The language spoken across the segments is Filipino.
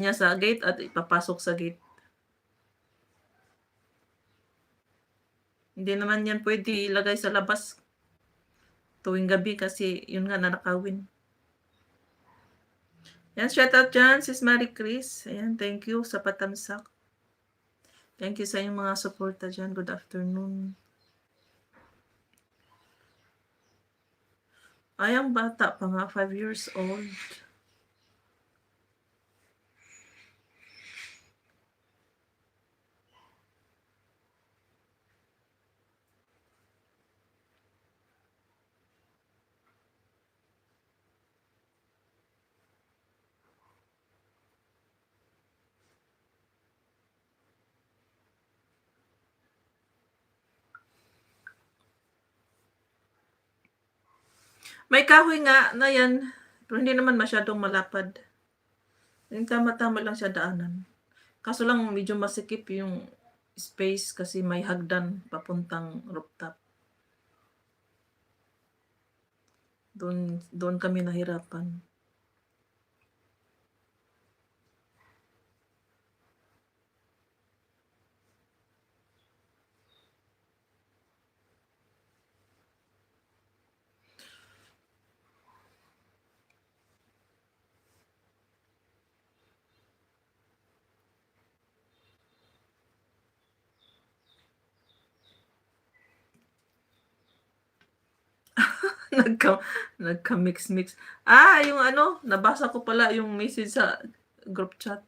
niya sa gate at ipapasok sa gate. Hindi naman yan pwede ilagay sa labas tuwing gabi kasi yun nga nanakawin. Yan, shoutout dyan, sis Marie Chris. Ayan, thank you sa patamsak. Thank you sa inyong mga suporta dyan. Good afternoon. Ay, ang bata pa nga, 5 years old. May kahoy nga na yan, pero hindi naman masyadong malapad. Yung tama-tama lang siya daanan. Kaso lang medyo masikip yung space kasi may hagdan papuntang rooftop. Doon kami nahirapan. Nagka-mix-mix. Yung ano, nabasa ko pala yung message sa group chat.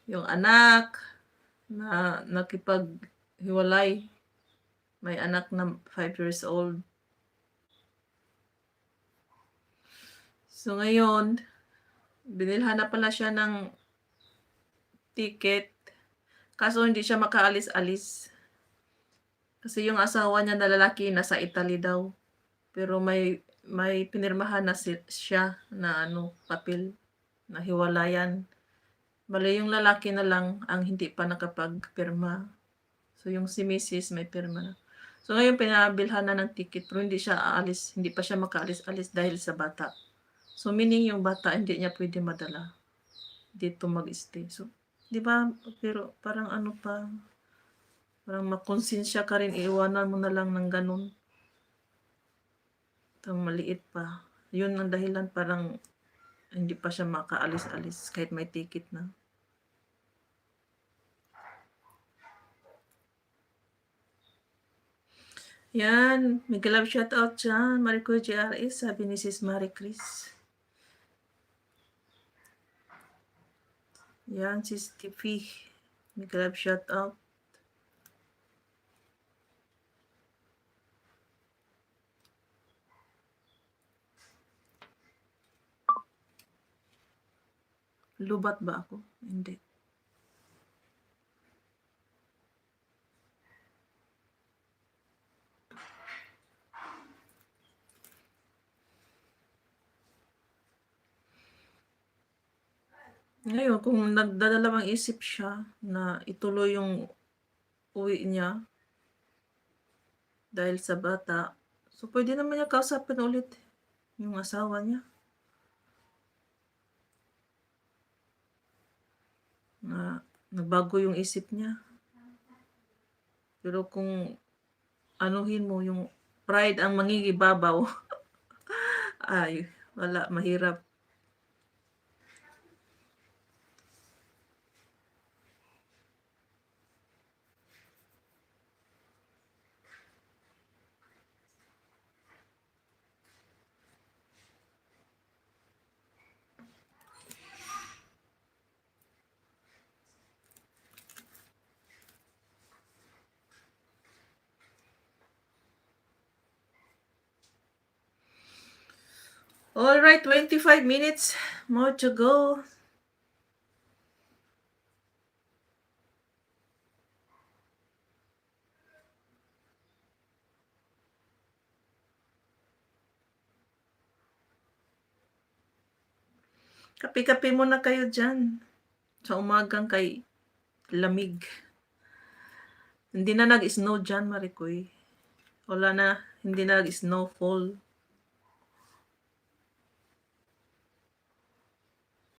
Yung anak na nakipaghiwalay. May anak na 5 years old. So ngayon, binilhan na pala siya ng ticket. Kaso hindi siya makaalis-alis. Kasi yung asawa niya na lalaki nasa Italy daw. Pero may pinirmahan na siya na papel na hiwalayan. Bale yung lalaki na lang ang hindi pa nakapagpirma. So yung si Mrs. may pirma na. So ngayon pinabilhan na ng ticket pero hindi siya aalis, hindi pa siya makaalis-alis dahil sa bata. So meaning yung bata hindi niya pwede madala dito mag-stay. So, 'di ba? Pero parang parang makonsensya ka rin, iiwanan mo na lang ng ganun. Itong maliit pa. Yun ang dahilan, parang hindi pa siya makaalis-alis kahit may ticket na. Yan, mega love shoutout dyan. Marico GRS, sabi ni Sis Marie Chris. Yan, Sis Tiffy. Mega love shoutout. Lubat ba ako? Hindi. Ngayon, kung nagdadalawang isip siya na ituloy yung uwi niya dahil sa bata, so pwede naman niya kausapin ulit yung asawa niya. Na nagbago yung isip niya. Pero kung anuhin mo yung pride ang mangingibabaw, ay, wala, mahirap. Alright, 25 minutes more to go. Kape-kape muna kayo dyan. Sa umagang kay lamig. Hindi na nag-snow dyan, Maricoy. Wala na, hindi na nag-snowfall.